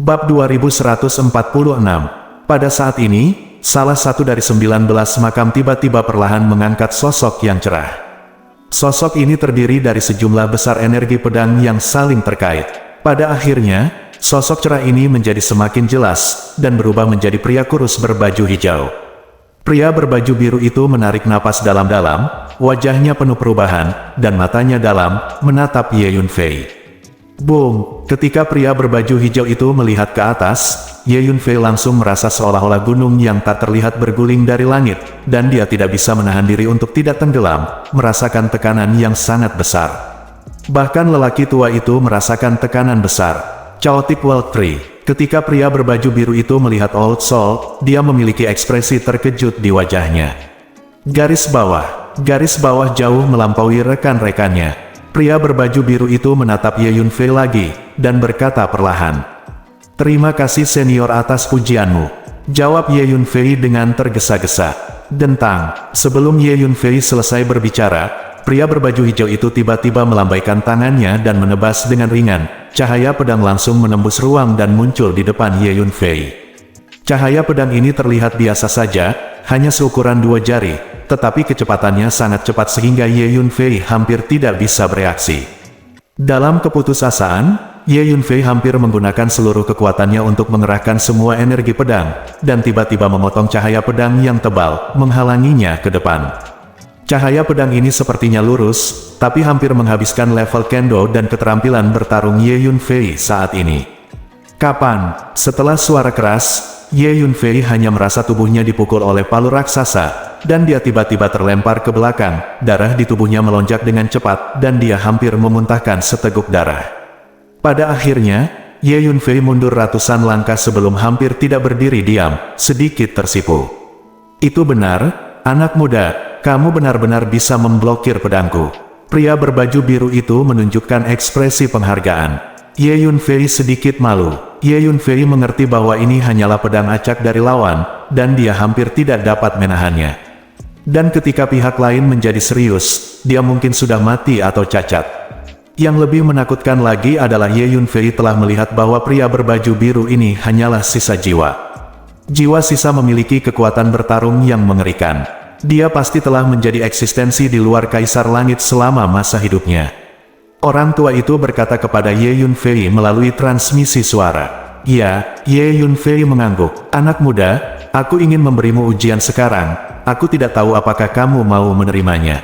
Bab 2146. Pada saat ini, salah satu dari 19 makam tiba-tiba perlahan mengangkat sosok yang cerah. Sosok ini terdiri dari sejumlah besar energi pedang yang saling terkait. Pada akhirnya, sosok cerah ini menjadi semakin jelas, dan berubah menjadi pria kurus berbaju hijau. Pria berbaju biru itu menarik napas dalam-dalam, wajahnya penuh perubahan, dan matanya dalam, menatap Ye Yunfei. Boom! Ketika pria berbaju hijau itu melihat ke atas, Ye Yunfei langsung merasa seolah-olah gunung yang tak terlihat berguling dari langit, dan dia tidak bisa menahan diri untuk tidak tenggelam, merasakan tekanan yang sangat besar. Bahkan lelaki tua itu merasakan tekanan besar. Chaotic World Tree. Ketika pria berbaju biru itu melihat Old Soul, dia memiliki ekspresi terkejut di wajahnya. Garis bawah jauh melampaui rekan-rekannya. Pria berbaju biru itu menatap Ye Yunfei lagi, dan berkata perlahan, "Terima kasih senior atas pujianmu," jawab Ye Yunfei dengan tergesa-gesa. Dentang, sebelum Ye Yunfei selesai berbicara, pria berbaju hijau itu tiba-tiba melambaikan tangannya dan menebas dengan ringan. Cahaya pedang langsung menembus ruang dan muncul di depan Ye Yunfei. Cahaya pedang ini terlihat biasa saja, hanya seukuran 2 jari, tetapi kecepatannya sangat cepat sehingga Ye Yunfei hampir tidak bisa bereaksi. Dalam keputusasaan, Ye Yunfei hampir menggunakan seluruh kekuatannya untuk mengerahkan semua energi pedang, dan tiba-tiba memotong cahaya pedang yang tebal, menghalanginya ke depan. Cahaya pedang ini sepertinya lurus, tapi hampir menghabiskan level kendo dan keterampilan bertarung Ye Yunfei saat ini. Kapan? Setelah suara keras, Ye Yunfei hanya merasa tubuhnya dipukul oleh palu raksasa, dan dia tiba-tiba terlempar ke belakang, darah di tubuhnya melonjak dengan cepat, dan dia hampir memuntahkan seteguk darah. Pada akhirnya, Ye Yunfei mundur ratusan langkah sebelum hampir tidak berdiri diam, sedikit tersipu. "Itu benar, anak muda, kamu benar-benar bisa memblokir pedangku." Pria berbaju biru itu menunjukkan ekspresi penghargaan. Ye Yunfei sedikit malu. Ye Yunfei mengerti bahwa ini hanyalah pedang acak dari lawan, dan dia hampir tidak dapat menahannya. Dan ketika pihak lain menjadi serius, dia mungkin sudah mati atau cacat. Yang lebih menakutkan lagi adalah Ye Yunfei telah melihat bahwa pria berbaju biru ini hanyalah sisa jiwa. Jiwa sisa memiliki kekuatan bertarung yang mengerikan. Dia pasti telah menjadi eksistensi di luar Kaisar Langit selama masa hidupnya. Orang tua itu berkata kepada Ye Yunfei melalui transmisi suara. "Ya," Ye Yunfei mengangguk. "Anak muda, aku ingin memberimu ujian sekarang. Aku tidak tahu apakah kamu mau menerimanya."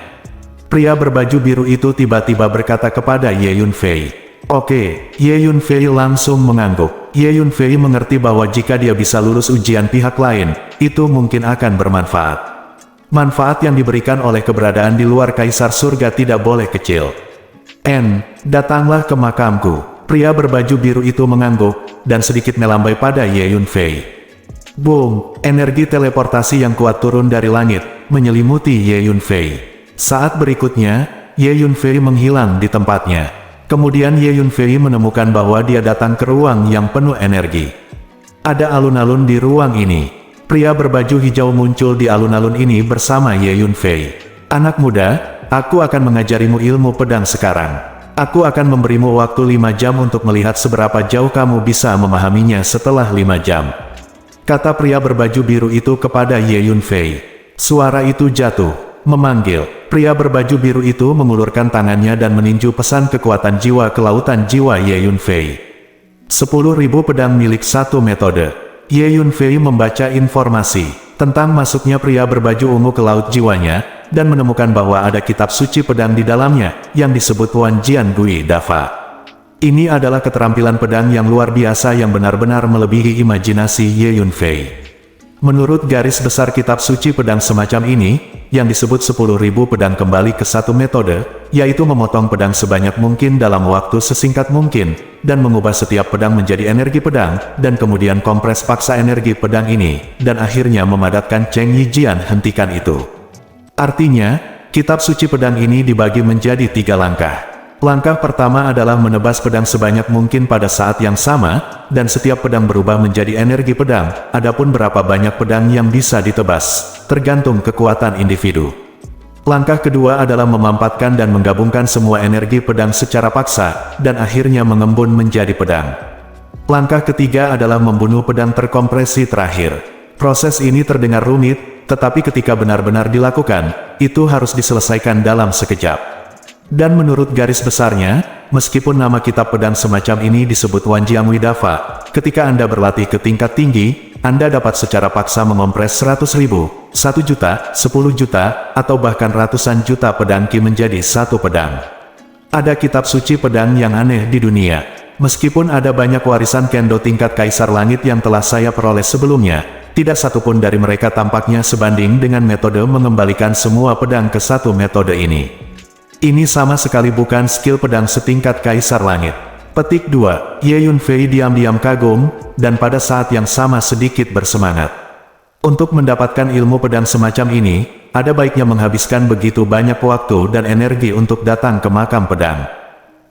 Pria berbaju biru itu tiba-tiba berkata kepada Ye Yunfei. "Oke." Ye Yunfei langsung mengangguk. Ye Yunfei mengerti bahwa jika dia bisa lulus ujian pihak lain, itu mungkin akan bermanfaat. Manfaat yang diberikan oleh keberadaan di luar Kaisar Surga tidak boleh kecil. Datanglah ke makamku." Pria berbaju biru itu mengangguk, dan sedikit melambai pada Ye Yunfei. Boom! Energi teleportasi yang kuat turun dari langit, menyelimuti Ye Yunfei. Saat berikutnya, Ye Yunfei menghilang di tempatnya. Kemudian Ye Yunfei menemukan bahwa dia datang ke ruang yang penuh energi. Ada alun-alun di ruang ini. Pria berbaju hijau muncul di alun-alun ini bersama Ye Yunfei. "Anak muda, aku akan mengajarimu ilmu pedang sekarang. Aku akan memberimu waktu 5 jam untuk melihat seberapa jauh kamu bisa memahaminya setelah 5 jam. Kata pria berbaju biru itu kepada Ye Yunfei. Suara itu jatuh, memanggil. Pria berbaju biru itu mengulurkan tangannya dan meninju pesan kekuatan jiwa ke lautan jiwa Ye Yunfei. 10.000 pedang milik satu metode. Ye Yunfei membaca informasi tentang masuknya pria berbaju ungu ke laut jiwanya, dan menemukan bahwa ada kitab suci pedang di dalamnya, yang disebut Wan Jian Gui Dafa. Ini adalah keterampilan pedang yang luar biasa yang benar-benar melebihi imajinasi Ye Yunfei. Menurut garis besar kitab suci pedang semacam ini, yang disebut 10.000 pedang kembali ke satu metode, yaitu memotong pedang sebanyak mungkin dalam waktu sesingkat mungkin, dan mengubah setiap pedang menjadi energi pedang, dan kemudian kompres paksa energi pedang ini, dan akhirnya memadatkan Cheng Yijian hentikan itu. Artinya, kitab suci pedang ini dibagi menjadi 3 langkah. Langkah pertama adalah menebas pedang sebanyak mungkin pada saat yang sama, dan setiap pedang berubah menjadi energi pedang. Adapun berapa banyak pedang yang bisa ditebas, tergantung kekuatan individu. Langkah kedua adalah memampatkan dan menggabungkan semua energi pedang secara paksa, dan akhirnya mengembun menjadi pedang. Langkah ketiga adalah membunuh pedang terkompresi terakhir. Proses ini terdengar rumit, tetapi ketika benar-benar dilakukan, itu harus diselesaikan dalam sekejap. Dan menurut garis besarnya, meskipun nama kitab pedang semacam ini disebut Wanjiang Widafa, ketika Anda berlatih ke tingkat tinggi, Anda dapat secara paksa mengompres 100.000, 1 juta, 10 juta, atau bahkan ratusan juta pedang Qi menjadi satu pedang. Ada kitab suci pedang yang aneh di dunia. Meskipun ada banyak warisan kendo tingkat Kaisar Langit yang telah saya peroleh sebelumnya, tidak satupun dari mereka tampaknya sebanding dengan metode mengembalikan semua pedang ke satu metode ini. Ini sama sekali bukan skill pedang setingkat Kaisar Langit. Petik 2. Ye Yunfei diam-diam kagum, dan pada saat yang sama sedikit bersemangat. Untuk mendapatkan ilmu pedang semacam ini, ada baiknya menghabiskan begitu banyak waktu dan energi untuk datang ke makam pedang.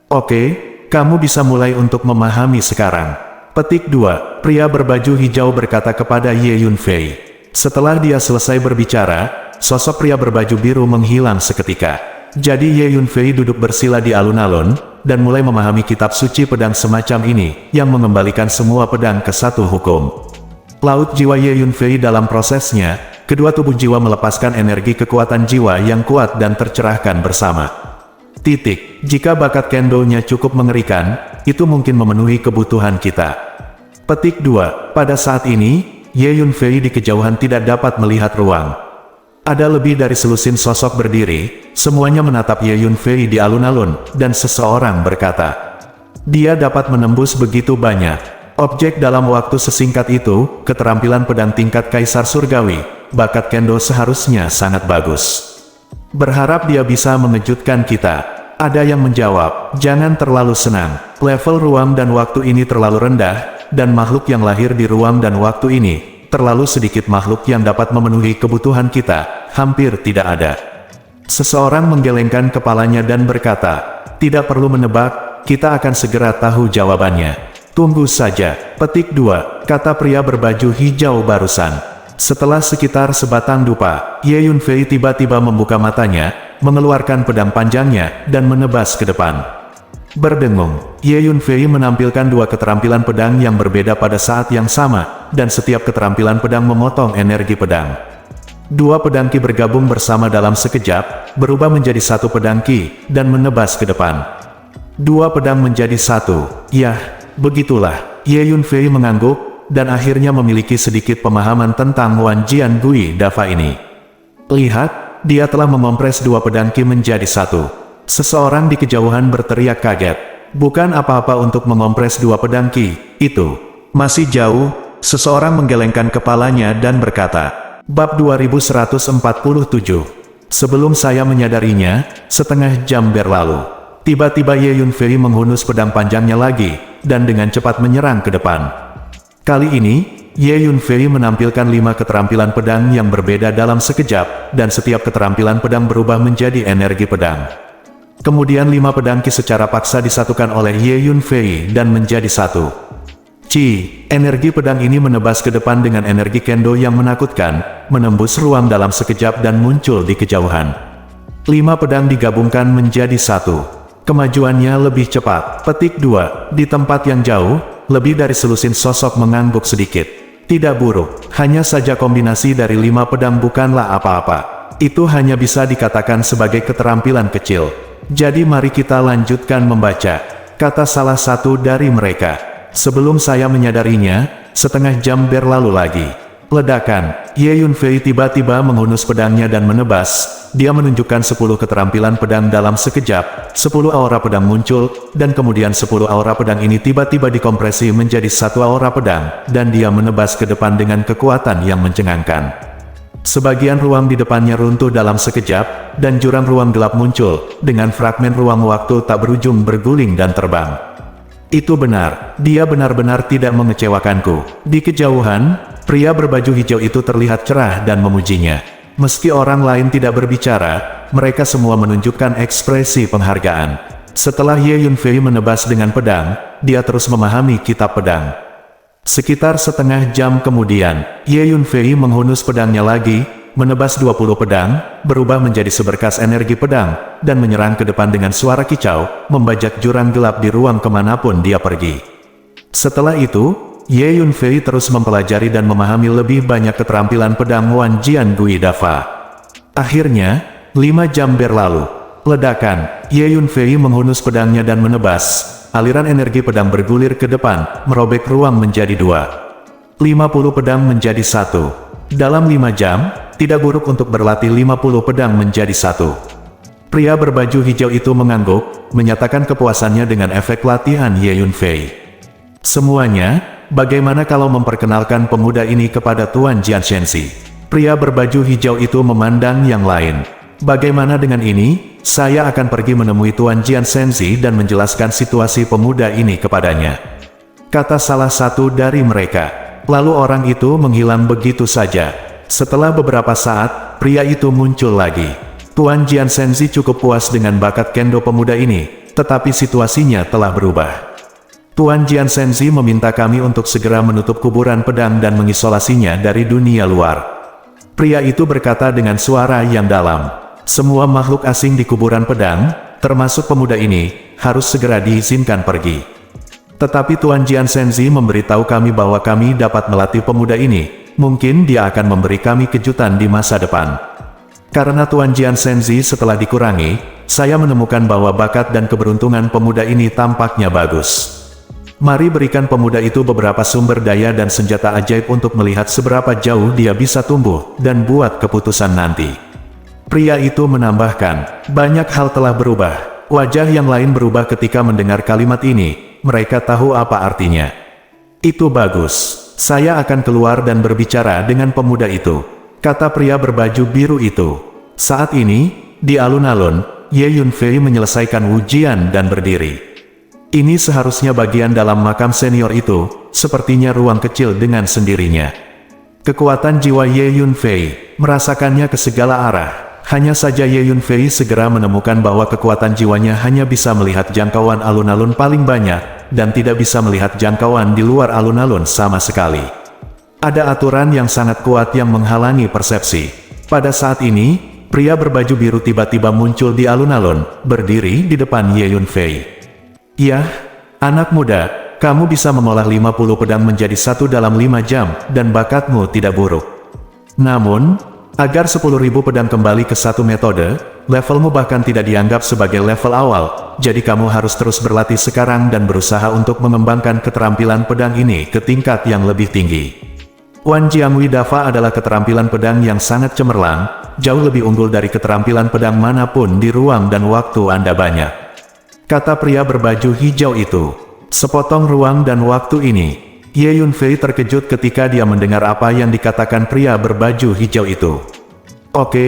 Oke. Kamu bisa mulai untuk memahami sekarang. Petik 2. Pria berbaju hijau berkata kepada Ye Yunfei. Setelah dia selesai berbicara, sosok pria berbaju biru menghilang seketika. Jadi Ye Yunfei duduk bersila di alun-alun, dan mulai memahami kitab suci pedang semacam ini, yang mengembalikan semua pedang ke satu hukum. Laut jiwa Ye Yunfei dalam prosesnya, kedua tubuh jiwa melepaskan energi kekuatan jiwa yang kuat dan tercerahkan bersama. Jika bakat kendo-nya cukup mengerikan, itu mungkin memenuhi kebutuhan kita. Petik 2. Pada saat ini, Ye Yunfei di kejauhan tidak dapat melihat ruang. Ada lebih dari selusin sosok berdiri, semuanya menatap Ye Yunfei di alun-alun, dan seseorang berkata, dia dapat menembus begitu banyak objek dalam waktu sesingkat itu. Keterampilan pedang tingkat Kaisar Surgawi, bakat kendo seharusnya sangat bagus. Berharap dia bisa mengejutkan kita. Ada yang menjawab, jangan terlalu senang. Level ruang dan waktu ini terlalu rendah, dan makhluk yang lahir di ruang dan waktu ini, terlalu sedikit makhluk yang dapat memenuhi kebutuhan kita, hampir tidak ada. Seseorang menggelengkan kepalanya dan berkata, tidak perlu menebak, kita akan segera tahu jawabannya. Tunggu saja. Petik 2, kata pria berbaju hijau barusan. Setelah sekitar sebatang dupa, Ye Yunfei tiba-tiba membuka matanya, mengeluarkan pedang panjangnya, dan menebas ke depan. Berdengung, Ye Yunfei menampilkan dua keterampilan pedang yang berbeda pada saat yang sama, dan setiap keterampilan pedang memotong energi pedang. Dua pedang Qi bergabung bersama dalam sekejap, berubah menjadi satu pedang Qi, dan menebas ke depan. Dua pedang menjadi satu. Yah, begitulah. Ye Yunfei mengangguk, dan akhirnya memiliki sedikit pemahaman tentang Wanjian Gui Dafa ini. Lihat, dia telah mengompres dua pedang Qi menjadi satu. Seseorang di kejauhan berteriak kaget. Bukan apa-apa untuk mengompres dua pedang Qi, itu masih jauh. Seseorang menggelengkan kepalanya dan berkata, Bab 2147. Sebelum saya menyadarinya, setengah jam berlalu. Tiba-tiba Ye Yunfei menghunus pedang panjangnya lagi, dan dengan cepat menyerang ke depan. Kali ini, Ye Yunfei menampilkan 5 keterampilan pedang yang berbeda dalam sekejap, dan setiap keterampilan pedang berubah menjadi energi pedang. Kemudian 5 pedang Qi secara paksa disatukan oleh Ye Yunfei dan menjadi satu. Energi pedang ini menebas ke depan dengan energi kendo yang menakutkan, menembus ruang dalam sekejap dan muncul di kejauhan. 5 pedang digabungkan menjadi satu. Kemajuannya lebih cepat. Petik 2, di tempat yang jauh, lebih dari selusin sosok mengangguk sedikit. Tidak buruk, hanya saja kombinasi dari 5 pedang bukanlah apa-apa. Itu hanya bisa dikatakan sebagai keterampilan kecil. Jadi mari kita lanjutkan membaca, kata salah satu dari mereka. Sebelum saya menyadarinya, setengah jam berlalu lagi. Ledakan, Ye Yunfei tiba-tiba menghunus pedangnya dan menebas. Dia menunjukkan 10 keterampilan pedang dalam sekejap, 10 aura pedang muncul, dan kemudian 10 aura pedang ini tiba-tiba dikompresi menjadi satu aura pedang, dan dia menebas ke depan dengan kekuatan yang mencengangkan. Sebagian ruang di depannya runtuh dalam sekejap, dan jurang ruang gelap muncul, dengan fragmen ruang waktu tak berujung berguling dan terbang. Itu benar, dia benar-benar tidak mengecewakanku. Di kejauhan, pria berbaju hijau itu terlihat cerah dan memujinya. Meski orang lain tidak berbicara, mereka semua menunjukkan ekspresi penghargaan. Setelah Ye Yunfei menebas dengan pedang, dia terus memahami kitab pedang. Sekitar setengah jam kemudian, Ye Yunfei menghunus pedangnya lagi, menebas 20 pedang, berubah menjadi seberkas energi pedang, dan menyerang ke depan dengan suara kicau, membajak jurang gelap di ruang kemanapun dia pergi. Setelah itu, Ye Yunfei terus mempelajari dan memahami lebih banyak keterampilan pedang Wan Jian Gui Dafa. Akhirnya, 5 jam berlalu. Ledakan, Ye Yunfei menghunus pedangnya dan menebas. Aliran energi pedang bergulir ke depan, merobek ruang menjadi 2. 50 pedang menjadi 1. Dalam 5 jam, tidak buruk untuk berlatih 50 pedang menjadi 1. Pria berbaju hijau itu mengangguk, menyatakan kepuasannya dengan efek latihan Ye Yunfei. Semuanya, bagaimana kalau memperkenalkan pemuda ini kepada Tuan Jian Shenzi? Pria berbaju hijau itu memandang yang lain. Bagaimana dengan ini? Saya akan pergi menemui Tuan Jian Shenzi dan menjelaskan situasi pemuda ini kepadanya, kata salah satu dari mereka. Lalu orang itu menghilang begitu saja. Setelah beberapa saat, pria itu muncul lagi. Tuan Jian Shenzi cukup puas dengan bakat kendo pemuda ini, tetapi situasinya telah berubah. Tuan Jian Shenzi meminta kami untuk segera menutup kuburan pedang dan mengisolasinya dari dunia luar. Pria itu berkata dengan suara yang dalam. Semua makhluk asing di kuburan pedang, termasuk pemuda ini, harus segera diizinkan pergi. Tetapi Tuan Jian Shenzi memberitahu kami bahwa kami dapat melatih pemuda ini. Mungkin dia akan memberi kami kejutan di masa depan. Karena Tuan Jian Shenzi setelah dikurangi, saya menemukan bahwa bakat dan keberuntungan pemuda ini tampaknya bagus. Mari berikan pemuda itu beberapa sumber daya dan senjata ajaib untuk melihat seberapa jauh dia bisa tumbuh dan buat keputusan nanti. Pria itu menambahkan, banyak hal telah berubah. Wajah yang lain berubah ketika mendengar kalimat ini. Mereka tahu apa artinya. Itu bagus. Saya akan keluar dan berbicara dengan pemuda itu, kata pria berbaju biru itu. Saat ini, di alun-alun, Ye Yunfei menyelesaikan ujian dan berdiri. Ini seharusnya bagian dalam makam senior itu, sepertinya ruang kecil dengan sendirinya. Kekuatan jiwa Ye Yunfei, merasakannya ke segala arah. Hanya saja Ye Yunfei segera menemukan bahwa kekuatan jiwanya hanya bisa melihat jangkauan alun-alun paling banyak, dan tidak bisa melihat jangkauan di luar alun-alun sama sekali. Ada aturan yang sangat kuat yang menghalangi persepsi. Pada saat ini, pria berbaju biru tiba-tiba muncul di alun-alun, berdiri di depan Ye Yunfei. "Yah, anak muda, kamu bisa mengolah 50 pedang menjadi 1 dalam 5 jam, dan bakatmu tidak buruk. Namun, agar 10.000 pedang kembali ke satu metode, levelmu bahkan tidak dianggap sebagai level awal, jadi kamu harus terus berlatih sekarang dan berusaha untuk mengembangkan keterampilan pedang ini ke tingkat yang lebih tinggi." Wan Jian Gui Dafa adalah keterampilan pedang yang sangat cemerlang, jauh lebih unggul dari keterampilan pedang manapun di ruang dan waktu Anda banyak, kata pria berbaju hijau itu. Sepotong ruang dan waktu ini, Ye Yunfei terkejut ketika dia mendengar apa yang dikatakan pria berbaju hijau itu. "Oke,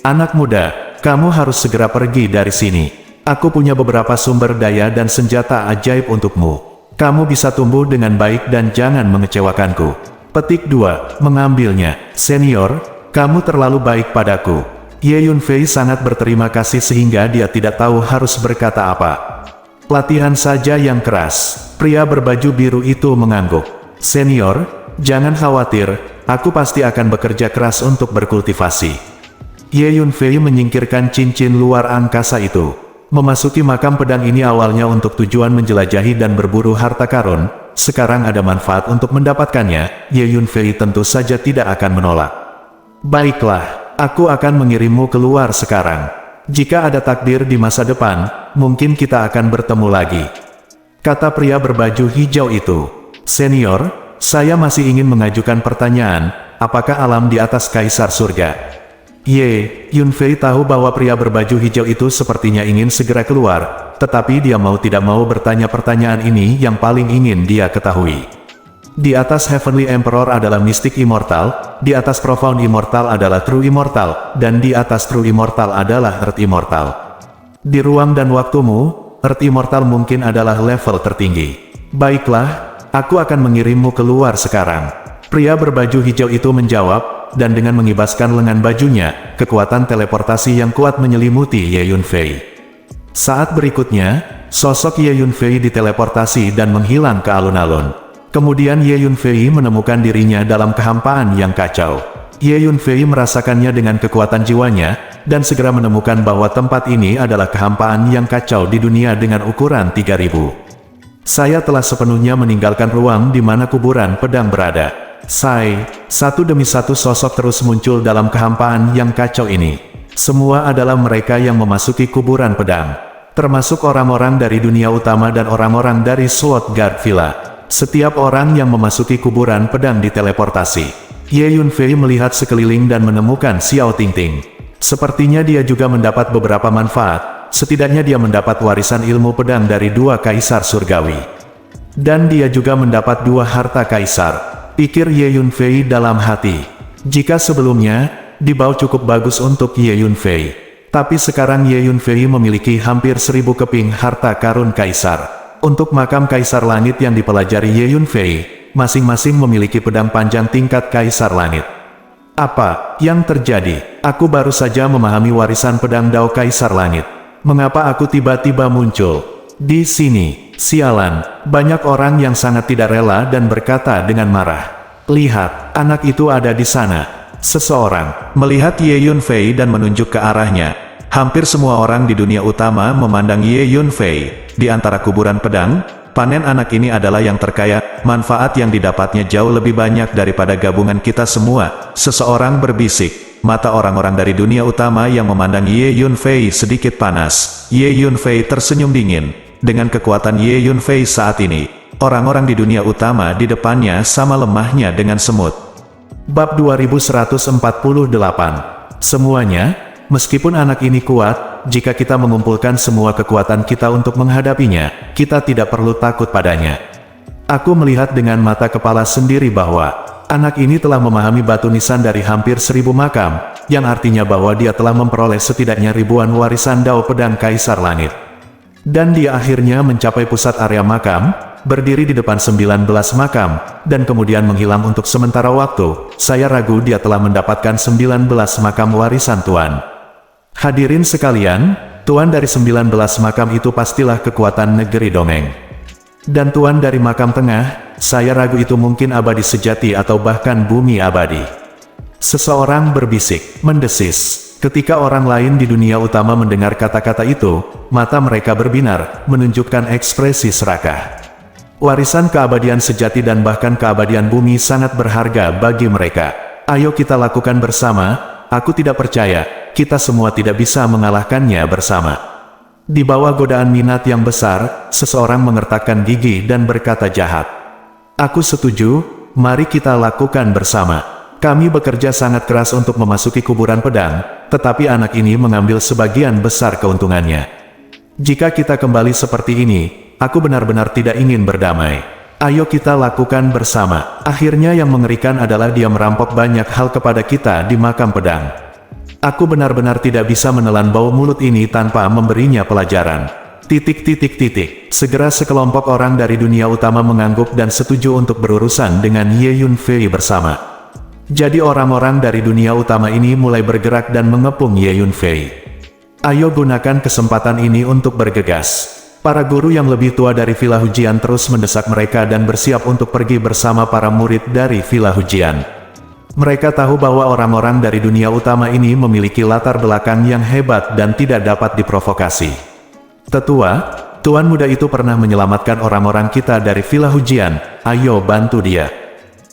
anak muda, kamu harus segera pergi dari sini. Aku punya beberapa sumber daya dan senjata ajaib untukmu. Kamu bisa tumbuh dengan baik dan jangan mengecewakanku." Petik 2, mengambilnya. "Senior, kamu terlalu baik padaku." Ye Yunfei sangat berterima kasih sehingga dia tidak tahu harus berkata apa. "Latihan saja yang keras." Pria berbaju biru itu mengangguk. "Senior, jangan khawatir, aku pasti akan bekerja keras untuk berkultivasi." Ye Yunfei menyingkirkan cincin luar angkasa itu. Memasuki makam pedang ini awalnya untuk tujuan menjelajahi dan berburu harta karun, sekarang ada manfaat untuk mendapatkannya, Ye Yunfei tentu saja tidak akan menolak. "Baiklah, aku akan mengirimmu keluar sekarang. Jika ada takdir di masa depan, mungkin kita akan bertemu lagi," kata pria berbaju hijau itu. "Senior, saya masih ingin mengajukan pertanyaan, apakah alam di atas Kaisar Surga?" Ye Yunfei tahu bahwa pria berbaju hijau itu sepertinya ingin segera keluar, tetapi dia mau tidak mau bertanya pertanyaan ini yang paling ingin dia ketahui. Di atas Heavenly Emperor adalah Mystic Immortal, di atas Profound Immortal adalah True Immortal, dan di atas True Immortal adalah Earth Immortal. Di ruang dan waktumu, Earth Immortal mungkin adalah level tertinggi. "Baiklah, aku akan mengirimmu keluar sekarang," pria berbaju hijau itu menjawab, dan dengan mengibaskan lengan bajunya, kekuatan teleportasi yang kuat menyelimuti Ye Yunfei. Saat berikutnya, sosok Ye Yunfei diteleportasi dan menghilang ke alun-alun. Kemudian Ye Yunfei menemukan dirinya dalam kehampaan yang kacau. Ye Yunfei merasakannya dengan kekuatan jiwanya, dan segera menemukan bahwa tempat ini adalah kehampaan yang kacau di dunia dengan ukuran 3000. Saya telah sepenuhnya meninggalkan ruang di mana kuburan pedang berada. Satu demi satu sosok terus muncul dalam kehampaan yang kacau ini. Semua adalah mereka yang memasuki kuburan pedang. Termasuk orang-orang dari dunia utama dan orang-orang dari Sword-Guard Villa. Setiap orang yang memasuki kuburan pedang diteleportasi. Ye Yunfei melihat sekeliling dan menemukan Xiao Tingting. Sepertinya dia juga mendapat beberapa manfaat, setidaknya dia mendapat warisan ilmu pedang dari dua kaisar surgawi. Dan dia juga mendapat dua harta kaisar, pikir Ye Yunfei dalam hati. Jika sebelumnya, Dibao cukup bagus untuk Ye Yunfei. Tapi sekarang Ye Yunfei memiliki hampir 1000 keping harta karun kaisar. Untuk makam kaisar langit yang dipelajari Ye Yunfei, masing-masing memiliki pedang panjang tingkat kaisar langit. Apa yang terjadi? Aku baru saja memahami warisan pedang Dao Kaisar Langit. Mengapa aku tiba-tiba muncul di sini? Sialan, banyak orang yang sangat tidak rela dan berkata dengan marah. Lihat, anak itu ada di sana. Seseorang melihat Ye Yunfei dan menunjuk ke arahnya. Hampir semua orang di dunia utama memandang Ye Yunfei. Di antara kuburan pedang, panen anak ini adalah yang terkaya, manfaat yang didapatnya jauh lebih banyak daripada gabungan kita semua. Seseorang berbisik, mata orang-orang dari dunia utama yang memandang Ye Yunfei sedikit panas. Ye Yunfei tersenyum dingin. Dengan kekuatan Ye Yunfei saat ini, orang-orang di dunia utama di depannya sama lemahnya dengan semut. Bab 2148. Semuanya, meskipun anak ini kuat, jika kita mengumpulkan semua kekuatan kita untuk menghadapinya, kita tidak perlu takut padanya. Aku melihat dengan mata kepala sendiri bahwa anak ini telah memahami batu nisan dari hampir 1000 makam, yang artinya bahwa dia telah memperoleh setidaknya ribuan warisan Dao Pedang Kaisar Langit. Dan dia akhirnya mencapai pusat area makam, berdiri di depan 19 makam, dan kemudian menghilang untuk sementara waktu. Saya ragu dia telah mendapatkan 19 makam warisan Tuan. Hadirin sekalian, Tuan dari 19 makam itu pastilah kekuatan negeri dongeng. Dan Tuan dari makam tengah, saya ragu itu mungkin abadi sejati atau bahkan bumi abadi. Seseorang berbisik, mendesis. Ketika orang lain di dunia utama mendengar kata-kata itu, mata mereka berbinar, menunjukkan ekspresi serakah. Warisan keabadian sejati dan bahkan keabadian bumi sangat berharga bagi mereka. Ayo kita lakukan bersama, aku tidak percaya, kita semua tidak bisa mengalahkannya bersama. Di bawah godaan minat yang besar, seseorang mengertakkan gigi dan berkata jahat. Aku setuju, mari kita lakukan bersama. Kami bekerja sangat keras untuk memasuki kuburan pedang, tetapi anak ini mengambil sebagian besar keuntungannya. Jika kita kembali seperti ini, aku benar-benar tidak ingin berdamai. Ayo kita lakukan bersama. Akhirnya yang mengerikan adalah dia merampok banyak hal kepada kita di makam pedang. Aku benar-benar tidak bisa menelan bau mulut ini tanpa memberinya pelajaran. Segera sekelompok orang dari dunia utama mengangguk dan setuju untuk berurusan dengan Ye Yunfei bersama. Jadi orang-orang dari dunia utama ini mulai bergerak dan mengepung Ye Yunfei. Ayo gunakan kesempatan ini untuk bergegas. Para guru yang lebih tua dari Villa Hujian terus mendesak mereka dan bersiap untuk pergi bersama para murid dari Villa Hujian. Mereka tahu bahwa orang-orang dari dunia utama ini memiliki latar belakang yang hebat dan tidak dapat diprovokasi. Tetua, tuan muda itu pernah menyelamatkan orang-orang kita dari Villa Hujian, ayo bantu dia.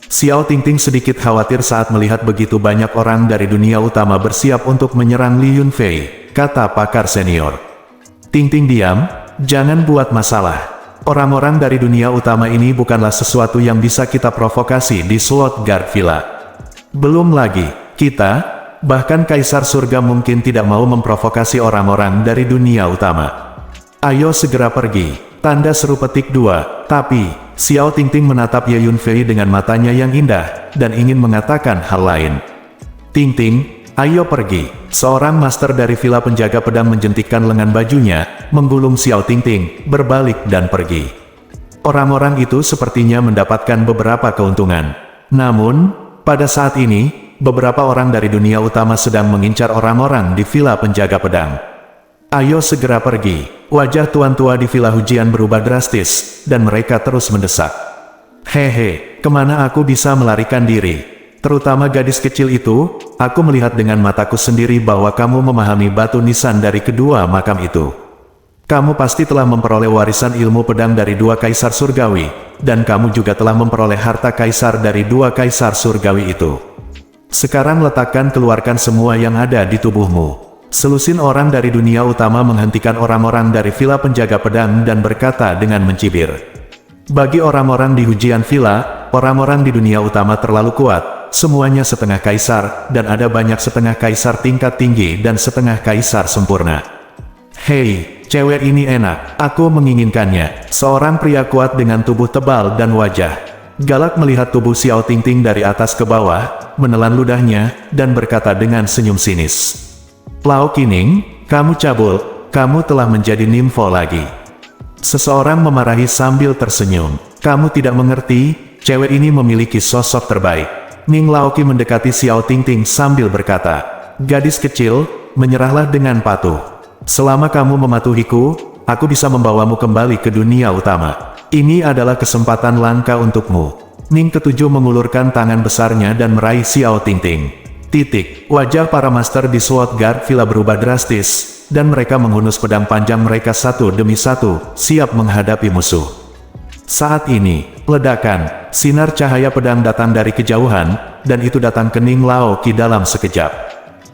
Xiao Tingting sedikit khawatir saat melihat begitu banyak orang dari dunia utama bersiap untuk menyerang Li Yunfei, kata pakar senior. Tingting diam, jangan buat masalah. Orang-orang dari dunia utama ini bukanlah sesuatu yang bisa kita provokasi di Sword-Guard Villa. Belum lagi, kita, bahkan Kaisar Surga mungkin tidak mau memprovokasi orang-orang dari dunia utama. Ayo segera pergi, tanda seru petik 2, tapi... Xiao Tingting menatap Ye Yunfei dengan matanya yang indah, dan ingin mengatakan hal lain. Tingting, ayo pergi. Seorang master dari Villa Penjaga Pedang menjentikkan lengan bajunya, menggulung Xiao Tingting, berbalik dan pergi. Orang-orang itu sepertinya mendapatkan beberapa keuntungan. Namun, pada saat ini, beberapa orang dari dunia utama sedang mengincar orang-orang di Villa Penjaga Pedang. Ayo segera pergi. Wajah tuan tua di Villa Hujian berubah drastis, dan mereka terus mendesak. Hehe, kemana aku bisa melarikan diri? Terutama gadis kecil itu, aku melihat dengan mataku sendiri bahwa kamu memahami batu nisan dari kedua makam itu. Kamu pasti telah memperoleh warisan ilmu pedang dari dua kaisar surgawi, dan kamu juga telah memperoleh harta kaisar dari dua kaisar surgawi itu. Sekarang keluarkan semua yang ada di tubuhmu. Selusin orang dari dunia utama menghentikan orang-orang dari villa penjaga pedang dan berkata dengan mencibir. Bagi orang-orang di hujian villa, orang-orang di dunia utama terlalu kuat, semuanya setengah kaisar, dan ada banyak setengah kaisar tingkat tinggi dan setengah kaisar sempurna. Hei, cewek ini enak, aku menginginkannya. Seorang pria kuat dengan tubuh tebal dan wajah galak melihat tubuh Xiao Tingting dari atas ke bawah, menelan ludahnya, dan berkata dengan senyum sinis. Lao Qining, kamu cabul, kamu telah menjadi nimfo lagi. Seseorang memarahi sambil tersenyum. Kamu tidak mengerti, cewek ini memiliki sosok terbaik. Ning Laoki mendekati Xiao Tingting sambil berkata, gadis kecil, menyerahlah dengan patuh. Selama kamu mematuhiku, aku bisa membawamu kembali ke dunia utama. Ini adalah kesempatan langka untukmu. Ning ketujuh mengulurkan tangan besarnya dan meraih Xiao Tingting. Wajah para master di Sword Guard Villa berubah drastis, dan mereka menghunus pedang panjang mereka satu demi satu, siap menghadapi musuh. Saat ini, ledakan, sinar cahaya pedang datang dari kejauhan, dan itu datang ke Ning Laoki dalam sekejap.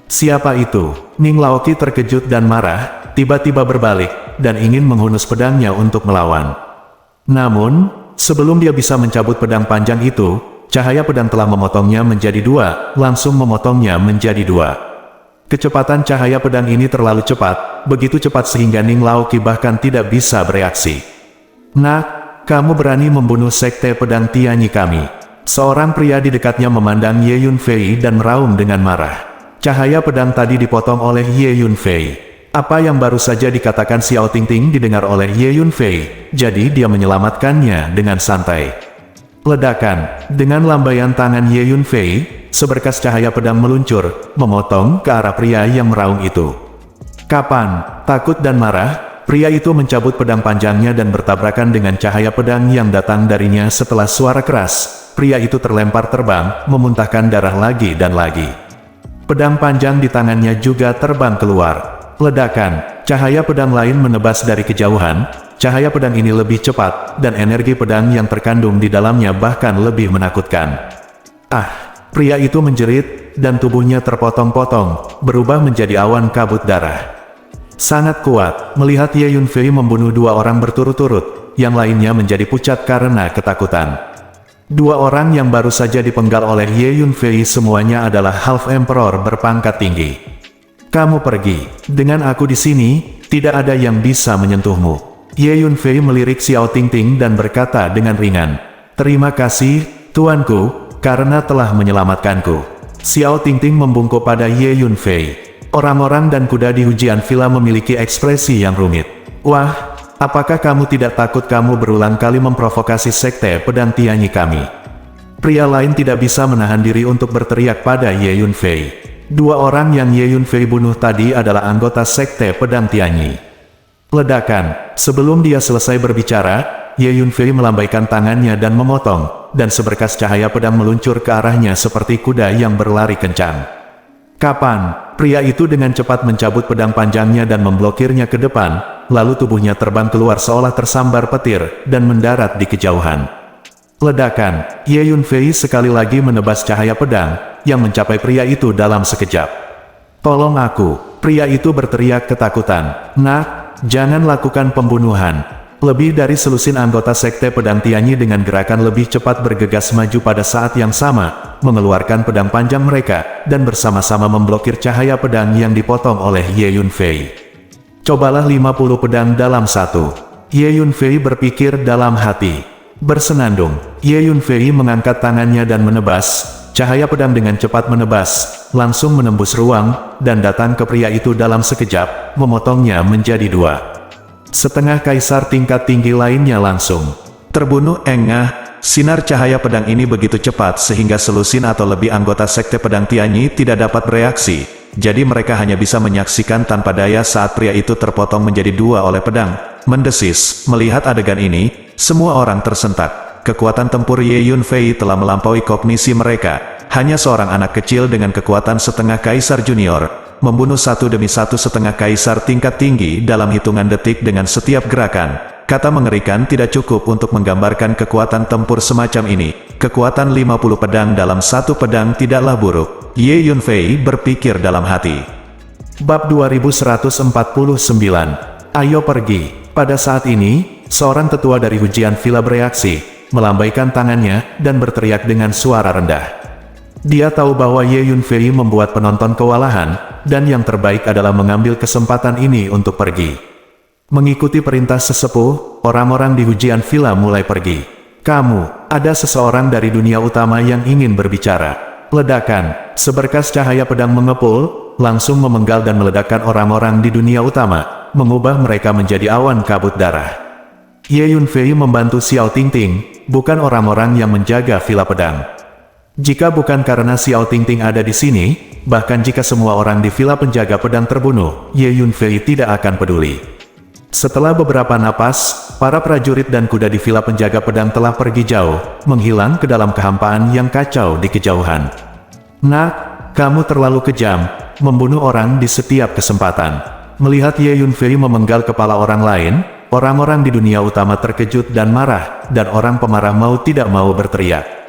Siapa itu? Ning Laoki terkejut dan marah, tiba-tiba berbalik, dan ingin menghunus pedangnya untuk melawan. Namun, sebelum dia bisa mencabut pedang panjang itu, cahaya pedang telah memotongnya menjadi dua, langsung memotongnya menjadi dua. Kecepatan cahaya pedang ini terlalu cepat, begitu cepat sehingga Ning Laoki bahkan tidak bisa bereaksi. Nak, kamu berani membunuh sekte pedang Tianyi kami. Seorang pria di dekatnya memandang Ye Yunfei dan meraung dengan marah. Cahaya pedang tadi dipotong oleh Ye Yunfei. Apa yang baru saja dikatakan Xiao Tingting didengar oleh Ye Yunfei, jadi dia menyelamatkannya dengan santai. Ledakan, dengan lambaian tangan Ye Yunfei, seberkas cahaya pedang meluncur, memotong ke arah pria yang meraung itu. Kapan, takut dan marah, pria itu mencabut pedang panjangnya dan bertabrakan dengan cahaya pedang yang datang darinya setelah suara keras. Pria itu terlempar terbang, memuntahkan darah lagi dan lagi. Pedang panjang di tangannya juga terbang keluar. Ledakan, cahaya pedang lain menebas dari kejauhan. Cahaya pedang ini lebih cepat, dan energi pedang yang terkandung di dalamnya bahkan lebih menakutkan. Pria itu menjerit, dan tubuhnya terpotong-potong, berubah menjadi awan kabut darah. Sangat kuat, melihat Ye Yunfei membunuh dua orang berturut-turut, yang lainnya menjadi pucat karena ketakutan. Dua orang yang baru saja dipenggal oleh Ye Yunfei semuanya adalah Half Emperor berpangkat tinggi. Kamu pergi, dengan aku di sini, tidak ada yang bisa menyentuhmu. Ye Yunfei melirik Xiao Tingting dan berkata dengan ringan, terima kasih, tuanku, karena telah menyelamatkanku. Xiao Tingting membungkuk pada Ye Yunfei. Orang-orang dan kuda di hujian villa memiliki ekspresi yang rumit. Wah, apakah kamu tidak takut kamu berulang kali memprovokasi sekte pedang Tianyi kami? Pria lain tidak bisa menahan diri untuk berteriak pada Ye Yunfei. Dua orang yang Ye Yunfei bunuh tadi adalah anggota sekte pedang Tianyi. Ledakan, sebelum dia selesai berbicara, Ye Yunfei melambaikan tangannya dan memotong, dan seberkas cahaya pedang meluncur ke arahnya seperti kuda yang berlari kencang. Kapan, pria itu dengan cepat mencabut pedang panjangnya dan memblokirnya ke depan, lalu tubuhnya terbang keluar seolah tersambar petir, dan mendarat di kejauhan. Ledakan, Ye Yunfei sekali lagi menebas cahaya pedang, yang mencapai pria itu dalam sekejap. Tolong aku, pria itu berteriak ketakutan. Nak, jangan lakukan pembunuhan. Lebih dari selusin anggota sekte pedang Tianyi dengan gerakan lebih cepat bergegas maju pada saat yang sama, mengeluarkan pedang panjang mereka, dan bersama-sama memblokir cahaya pedang yang dipotong oleh Ye Yunfei. Cobalah 50 pedang dalam satu. Ye Yunfei berpikir dalam hati. Bersenandung, Ye Yunfei mengangkat tangannya dan menebas, cahaya pedang dengan cepat menebas, langsung menembus ruang, dan datang ke pria itu dalam sekejap, memotongnya menjadi dua. Setengah kaisar tingkat tinggi lainnya langsung terbunuh. Sinar cahaya pedang ini begitu cepat sehingga selusin atau lebih anggota sekte pedang Tianyi tidak dapat bereaksi, jadi mereka hanya bisa menyaksikan tanpa daya saat pria itu terpotong menjadi dua oleh pedang. Mendesis, melihat adegan ini, semua orang tersentak. Kekuatan tempur Ye Yunfei telah melampaui kognisi mereka. Hanya seorang anak kecil dengan kekuatan setengah kaisar junior, membunuh satu demi satu setengah kaisar tingkat tinggi dalam hitungan detik dengan setiap gerakan. Kata mengerikan tidak cukup untuk menggambarkan kekuatan tempur semacam ini. Kekuatan 50 pedang dalam satu pedang tidaklah buruk. Ye Yunfei berpikir dalam hati. Bab 2149. Ayo pergi. Pada saat ini, seorang tetua dari hujian villa bereaksi, melambaikan tangannya, dan berteriak dengan suara rendah. Dia tahu bahwa Ye Yunfei membuat penonton kewalahan, dan yang terbaik adalah mengambil kesempatan ini untuk pergi. Mengikuti perintah sesepuh, orang-orang di hujian villa mulai pergi. Kamu, ada seseorang dari dunia utama yang ingin berbicara. Ledakan, seberkas cahaya pedang mengepul, langsung memenggal dan meledakkan orang-orang di dunia utama, mengubah mereka menjadi awan kabut darah. Ye Yunfei membantu Xiao Tingting, bukan orang-orang yang menjaga villa pedang. Jika bukan karena Xiao Tingting ada di sini, bahkan jika semua orang di villa penjaga pedang terbunuh, Ye Yunfei tidak akan peduli. Setelah beberapa napas, para prajurit dan kuda di villa penjaga pedang telah pergi jauh, menghilang ke dalam kehampaan yang kacau di kejauhan. Nak, kamu terlalu kejam, membunuh orang di setiap kesempatan. Melihat Ye Yunfei memenggal kepala orang lain, orang-orang di dunia utama terkejut dan marah, dan orang pemarah mau tidak mau berteriak.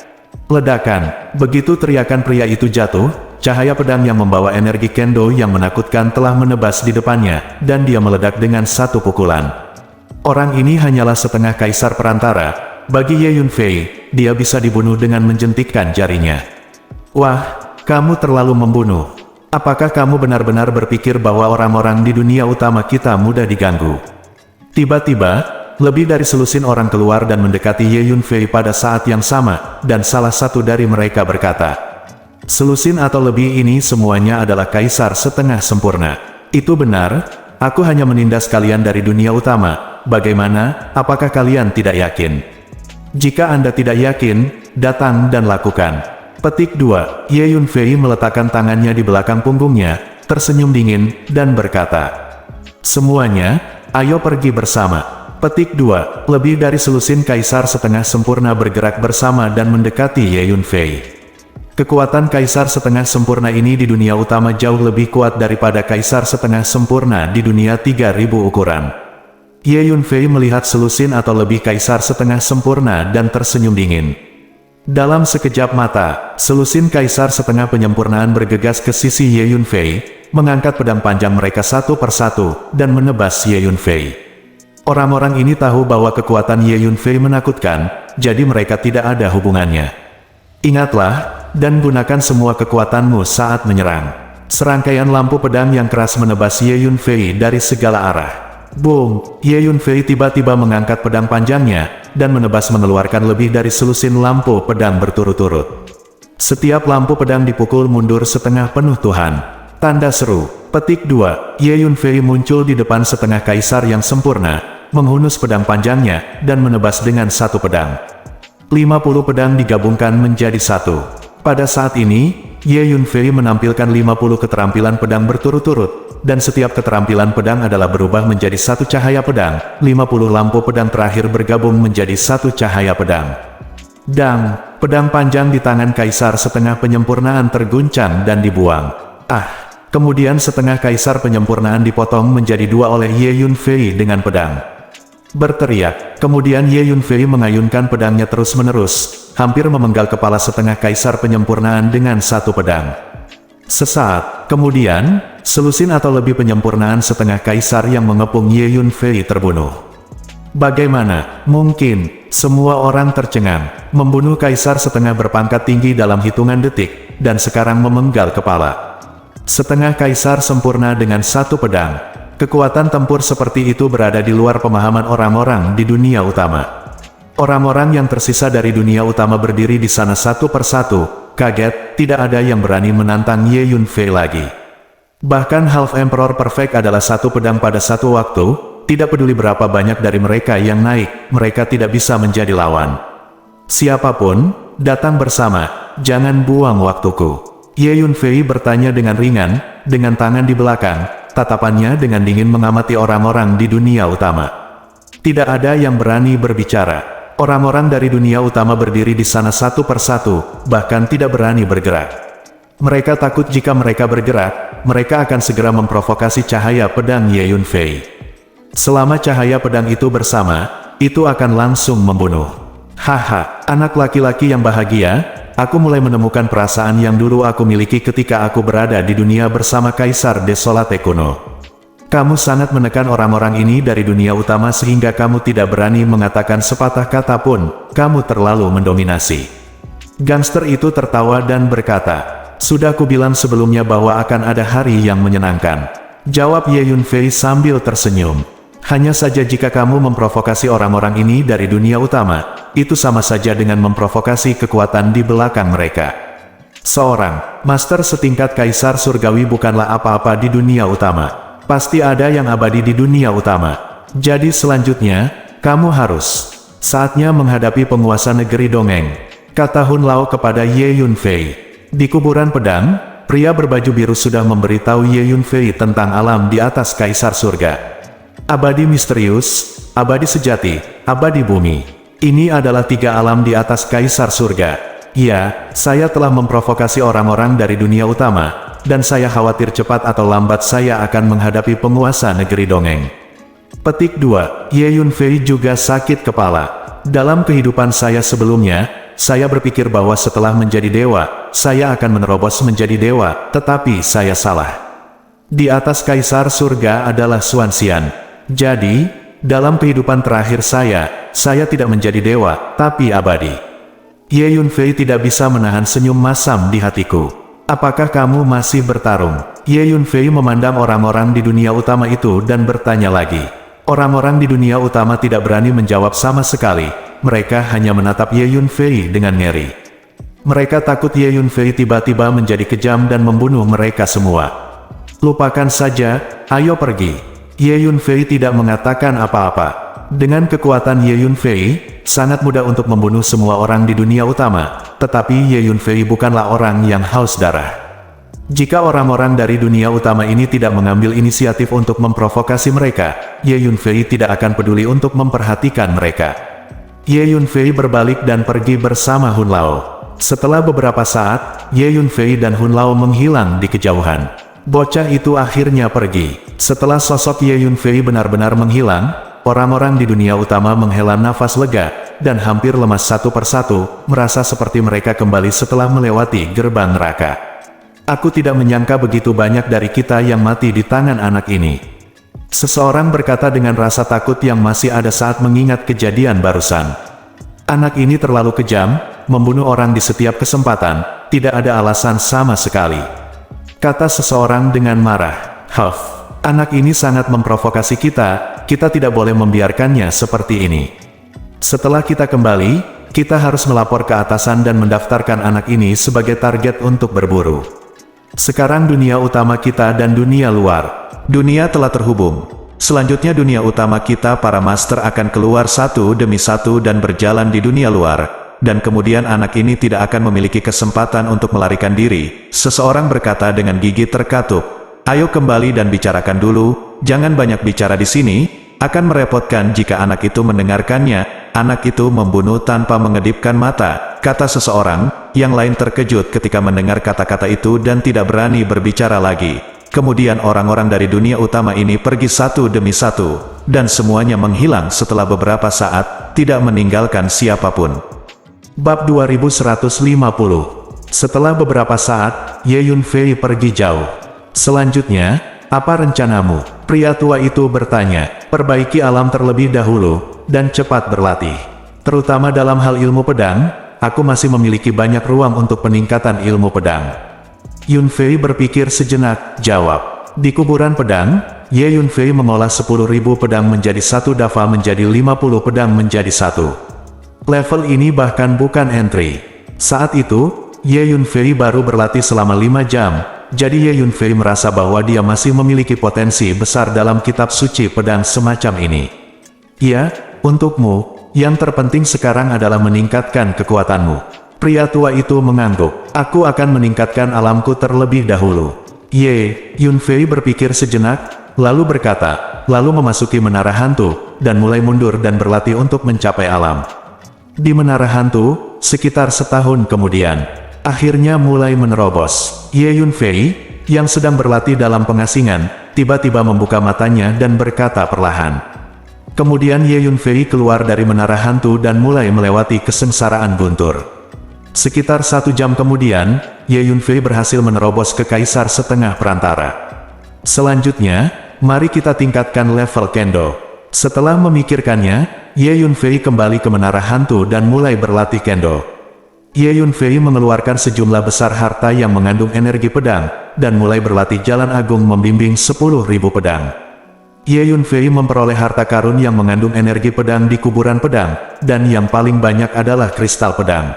Ledakan, begitu teriakan pria itu jatuh, cahaya pedang yang membawa energi kendo yang menakutkan telah menebas di depannya, dan dia meledak dengan satu pukulan. Orang ini hanyalah setengah kaisar perantara, bagi Ye Yunfei, dia bisa dibunuh dengan menjentikkan jarinya. Wah, kamu terlalu membunuh. Apakah kamu benar-benar berpikir bahwa orang-orang di dunia utama kita mudah diganggu? Tiba-tiba, lebih dari selusin orang keluar dan mendekati Ye Yunfei pada saat yang sama, dan salah satu dari mereka berkata, "Selusin atau lebih ini semuanya adalah kaisar setengah sempurna." Itu benar, aku hanya menindas kalian dari dunia utama. Bagaimana, apakah kalian tidak yakin? Jika Anda tidak yakin, datang dan lakukan. Petik 2. Ye Yunfei meletakkan tangannya di belakang punggungnya, tersenyum dingin, dan berkata, "Semuanya, ayo pergi bersama." Petik 2. Lebih dari selusin kaisar setengah sempurna bergerak bersama dan mendekati Ye Yunfei. Kekuatan kaisar setengah sempurna ini di dunia utama jauh lebih kuat daripada kaisar setengah sempurna di dunia 3000 ukuran. Ye Yunfei melihat selusin atau lebih kaisar setengah sempurna dan tersenyum dingin. Dalam sekejap mata, selusin kaisar setengah penyempurnaan bergegas ke sisi Ye Yunfei, mengangkat pedang panjang mereka satu persatu, dan menebas Ye Yunfei. Orang-orang ini tahu bahwa kekuatan Ye Yunfei menakutkan, jadi mereka tidak ada hubungannya. Ingatlah, dan gunakan semua kekuatanmu saat menyerang. Serangkaian lampu pedang yang keras menebas Ye Yunfei dari segala arah. Boom! Ye Yunfei tiba-tiba mengangkat pedang panjangnya, dan menebas mengeluarkan lebih dari selusin lampu pedang berturut-turut. Setiap lampu pedang dipukul mundur setengah penuh Tuhan. Tanda seru. Petik 2. Ye Yunfei muncul di depan setengah kaisar yang sempurna, menghunus pedang panjangnya, dan menebas dengan satu pedang. 50 pedang digabungkan menjadi satu. Pada saat ini, Ye Yunfei menampilkan 50 keterampilan pedang berturut-turut, dan setiap keterampilan pedang adalah berubah menjadi satu cahaya pedang. 50 lampu pedang terakhir bergabung menjadi satu cahaya pedang. Dang! Pedang panjang di tangan kaisar setengah penyempurnaan terguncang dan dibuang. Kemudian setengah kaisar penyempurnaan dipotong menjadi dua oleh Ye Yunfei dengan pedang. Berteriak, kemudian Ye Yunfei mengayunkan pedangnya terus-menerus, hampir memenggal kepala setengah kaisar penyempurnaan dengan satu pedang. Sesaat kemudian, selusin atau lebih penyempurnaan setengah kaisar yang mengepung Ye Yunfei terbunuh. Bagaimana mungkin? Semua orang tercengang. Membunuh kaisar setengah berpangkat tinggi dalam hitungan detik, dan sekarang memenggal kepala setengah kaisar sempurna dengan satu pedang. Kekuatan tempur seperti itu berada di luar pemahaman orang-orang di dunia utama. Orang-orang yang tersisa dari dunia utama berdiri di sana satu persatu, kaget, tidak ada yang berani menantang Ye Yunfei lagi. Bahkan Half Emperor Perfect adalah satu pedang pada satu waktu, tidak peduli berapa banyak dari mereka yang naik, mereka tidak bisa menjadi lawan. Siapapun, datang bersama, jangan buang waktuku. Ye Yunfei bertanya dengan ringan, dengan tangan di belakang, tatapannya dengan dingin mengamati orang-orang di dunia utama. Tidak ada yang berani berbicara. Orang-orang dari dunia utama berdiri di sana satu persatu, bahkan tidak berani bergerak. Mereka takut jika mereka bergerak, mereka akan segera memprovokasi cahaya pedang Ye Yunfei. Selama cahaya pedang itu bersama, itu akan langsung membunuh. Haha, anak laki-laki yang bahagia, aku mulai menemukan perasaan yang dulu aku miliki ketika aku berada di dunia bersama Kaisar Desolate kuno. Kamu sangat menekan orang-orang ini dari dunia utama sehingga kamu tidak berani mengatakan sepatah kata pun, kamu terlalu mendominasi. Gangster itu tertawa dan berkata, sudah kubilang sebelumnya bahwa akan ada hari yang menyenangkan. Jawab Ye Yunfei sambil tersenyum. Hanya saja jika kamu memprovokasi orang-orang ini dari dunia utama, itu sama saja dengan memprovokasi kekuatan di belakang mereka. Seorang master setingkat Kaisar Surgawi bukanlah apa-apa di dunia utama. Pasti ada yang abadi di dunia utama. Jadi selanjutnya, kamu harus saatnya menghadapi penguasa negeri dongeng, kata Hun Lao kepada Ye Yunfei. Di kuburan pedang, pria berbaju biru sudah memberitahu Ye Yunfei tentang alam di atas Kaisar Surga. Abadi misterius, abadi sejati, abadi bumi. Ini adalah 3 alam di atas Kaisar Surga. Ya, saya telah memprovokasi orang-orang dari dunia utama, dan saya khawatir cepat atau lambat saya akan menghadapi penguasa negeri dongeng. Petik 2. Ye Yunfei juga sakit kepala. Dalam kehidupan saya sebelumnya, saya berpikir bahwa setelah menjadi dewa, saya akan menerobos menjadi dewa, tetapi saya salah. Di atas Kaisar Surga adalah Xuanxian. Jadi, dalam kehidupan terakhir saya tidak menjadi dewa, tapi abadi. Ye Yunfei tidak bisa menahan senyum masam di hatiku. Apakah kamu masih bertarung? Ye Yunfei memandang orang-orang di dunia utama itu dan bertanya lagi. Orang-orang di dunia utama tidak berani menjawab sama sekali. Mereka hanya menatap Ye Yunfei dengan ngeri. Mereka takut Ye Yunfei tiba-tiba menjadi kejam dan membunuh mereka semua. Lupakan saja, ayo pergi. Ye Yunfei tidak mengatakan apa-apa. Dengan kekuatan Ye Yunfei, sangat mudah untuk membunuh semua orang di dunia utama, tetapi Ye Yunfei bukanlah orang yang haus darah. Jika orang-orang dari dunia utama ini tidak mengambil inisiatif untuk memprovokasi mereka, Ye Yunfei tidak akan peduli untuk memperhatikan mereka. Ye Yunfei berbalik dan pergi bersama Hun Lao. Setelah beberapa saat, Ye Yunfei dan Hun Lao menghilang di kejauhan. Bocah itu akhirnya pergi. Setelah sosok Ye Yunfei benar-benar menghilang, orang-orang di dunia utama menghela nafas lega, dan hampir lemas satu persatu, merasa seperti mereka kembali setelah melewati gerbang neraka. Aku tidak menyangka begitu banyak dari kita yang mati di tangan anak ini. Seseorang berkata dengan rasa takut yang masih ada saat mengingat kejadian barusan. Anak ini terlalu kejam, membunuh orang di setiap kesempatan, tidak ada alasan sama sekali. Kata seseorang dengan marah. Huff, anak ini sangat memprovokasi kita tidak boleh membiarkannya seperti ini. Setelah kita kembali, kita harus melapor ke atasan dan mendaftarkan anak ini sebagai target untuk berburu. Sekarang dunia utama kita dan dunia luar. Dunia telah terhubung. Selanjutnya dunia utama kita para master akan keluar satu demi satu dan berjalan di dunia luar. Dan kemudian anak ini tidak akan memiliki kesempatan untuk melarikan diri. Seseorang berkata dengan gigi terkatup. Ayo kembali dan bicarakan dulu, jangan banyak bicara di sini, akan merepotkan jika anak itu mendengarkannya. Anak itu membunuh tanpa mengedipkan mata, kata seseorang. Yang lain terkejut ketika mendengar kata-kata itu dan tidak berani berbicara lagi. Kemudian orang-orang dari dunia utama ini pergi satu demi satu, dan semuanya menghilang setelah beberapa saat, tidak meninggalkan siapapun. Bab 2150. Setelah beberapa saat, Ye Yunfei pergi jauh. Selanjutnya, apa rencanamu? Pria tua itu bertanya. Perbaiki alam terlebih dahulu, dan cepat berlatih. Terutama dalam hal ilmu pedang, aku masih memiliki banyak ruang untuk peningkatan ilmu pedang. Yunfei berpikir sejenak, jawab. Di kuburan pedang, Ye Yunfei mengolah 10.000 pedang menjadi 1 dava menjadi 50 pedang menjadi 1. Level ini bahkan bukan entry. Saat itu, Ye Yunfei baru berlatih selama 5 jam, jadi Ye Yunfei merasa bahwa dia masih memiliki potensi besar dalam kitab suci pedang semacam ini. Ya, untukmu, yang terpenting sekarang adalah meningkatkan kekuatanmu. Pria tua itu mengangguk. Aku akan meningkatkan alamku terlebih dahulu. Ye Yunfei berpikir sejenak, lalu berkata, lalu memasuki menara hantu, dan mulai mundur dan berlatih untuk mencapai alam. Di menara hantu, sekitar setahun kemudian, akhirnya mulai menerobos. Ye Yunfei, yang sedang berlatih dalam pengasingan, tiba-tiba membuka matanya dan berkata perlahan. Kemudian Ye Yunfei keluar dari menara hantu dan mulai melewati kesengsaraan guntur. Sekitar 1 jam kemudian, Ye Yunfei berhasil menerobos ke Kaisar Setengah Perantara. Selanjutnya, mari kita tingkatkan level Kendo. Setelah memikirkannya, Ye Yunfei kembali ke menara hantu dan mulai berlatih Kendo. Ye Yunfei mengeluarkan sejumlah besar harta yang mengandung energi pedang, dan mulai berlatih jalan agung membimbing 10.000 pedang. Ye Yunfei memperoleh harta karun yang mengandung energi pedang di kuburan pedang, dan yang paling banyak adalah kristal pedang.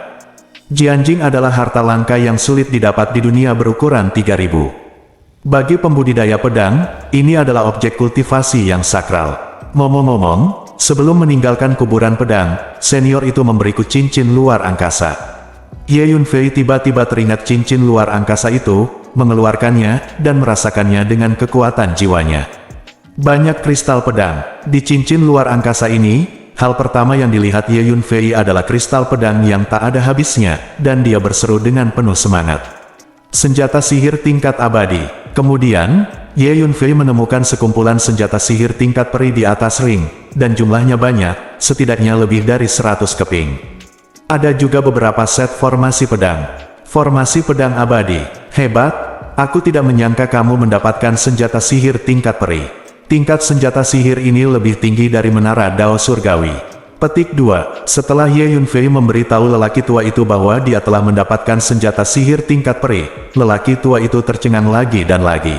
Jianjing adalah harta langka yang sulit didapat di dunia berukuran 3.000. Bagi pembudidaya pedang, ini adalah objek kultivasi yang sakral. Ngomong-ngomong, sebelum meninggalkan kuburan pedang, senior itu memberiku cincin luar angkasa. Ye Yunfei tiba-tiba teringat cincin luar angkasa itu, mengeluarkannya, dan merasakannya dengan kekuatan jiwanya. Banyak kristal pedang. Di cincin luar angkasa ini, hal pertama yang dilihat Ye Yunfei adalah kristal pedang yang tak ada habisnya, dan dia berseru dengan penuh semangat. Senjata sihir tingkat abadi. Kemudian, Ye Yunfei menemukan sekumpulan senjata sihir tingkat peri di atas ring, dan jumlahnya banyak, setidaknya lebih dari 100 keping. Ada juga beberapa set formasi pedang. Formasi pedang abadi. Hebat, aku tidak menyangka kamu mendapatkan senjata sihir tingkat peri. Tingkat senjata sihir ini lebih tinggi dari menara Dao Surgawi. Petik 2. Setelah Ye Yunfei memberitahu lelaki tua itu bahwa dia telah mendapatkan senjata sihir tingkat peri, lelaki tua itu tercengang lagi dan lagi.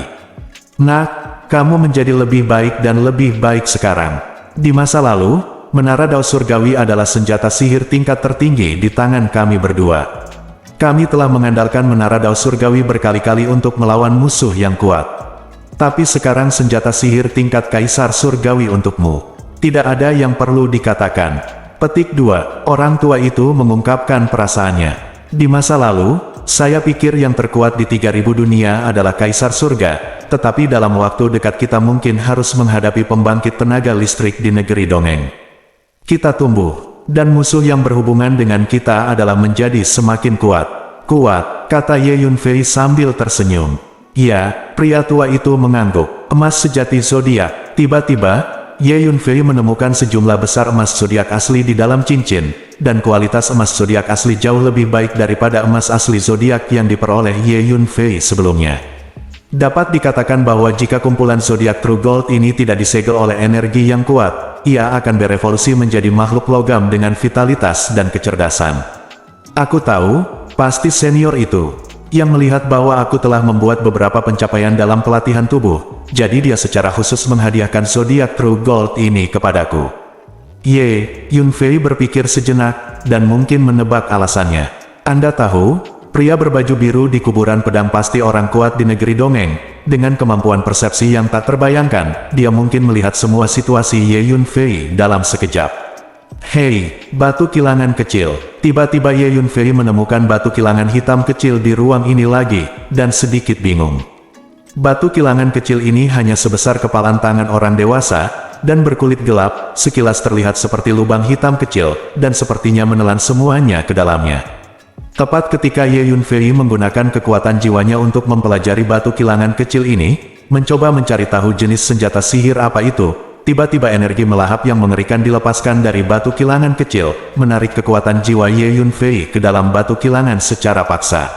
Nak, kamu menjadi lebih baik dan lebih baik sekarang. Di masa lalu, menara Dao Surgawi adalah senjata sihir tingkat tertinggi di tangan kami berdua. Kami telah mengandalkan menara Dao Surgawi berkali-kali untuk melawan musuh yang kuat. Tapi sekarang senjata sihir tingkat Kaisar Surgawi untukmu. Tidak ada yang perlu dikatakan. Petik 2. Orang tua itu mengungkapkan perasaannya. Di masa lalu, saya pikir yang terkuat di 3.000 dunia adalah Kaisar Surga, tetapi dalam waktu dekat kita mungkin harus menghadapi pembangkit tenaga listrik di negeri dongeng. Kita tumbuh, dan musuh yang berhubungan dengan kita adalah menjadi semakin kuat. Kuat, kata Ye Yunfei sambil tersenyum. Ya, pria tua itu mengangguk. Emas sejati zodiak. Tiba-tiba, Ye Yunfei menemukan sejumlah besar emas zodiak asli di dalam cincin, dan kualitas emas zodiak asli jauh lebih baik daripada emas asli zodiak yang diperoleh Ye Yunfei sebelumnya. Dapat dikatakan bahwa jika kumpulan zodiak True Gold ini tidak disegel oleh energi yang kuat, ia akan berevolusi menjadi makhluk logam dengan vitalitas dan kecerdasan. Aku tahu, pasti senior itu, yang melihat bahwa aku telah membuat beberapa pencapaian dalam pelatihan tubuh, jadi dia secara khusus menghadiahkan zodiak True Gold ini kepadaku. Ye Yunfei berpikir sejenak, dan mungkin menebak alasannya. Anda tahu, pria berbaju biru di kuburan pedang pasti orang kuat di negeri dongeng. Dengan kemampuan persepsi yang tak terbayangkan, dia mungkin melihat semua situasi Ye Yunfei dalam sekejap. Hei, batu kilangan kecil. Tiba-tiba Ye Yunfei menemukan batu kilangan hitam kecil di ruang ini lagi, dan sedikit bingung. Batu kilangan kecil ini hanya sebesar kepalan tangan orang dewasa, dan berkulit gelap, sekilas terlihat seperti lubang hitam kecil, dan sepertinya menelan semuanya ke dalamnya. Tepat ketika Ye Yunfei menggunakan kekuatan jiwanya untuk mempelajari batu kilangan kecil ini, mencoba mencari tahu jenis senjata sihir apa itu, tiba-tiba energi melahap yang mengerikan dilepaskan dari batu kilangan kecil, menarik kekuatan jiwa Ye Yunfei ke dalam batu kilangan secara paksa.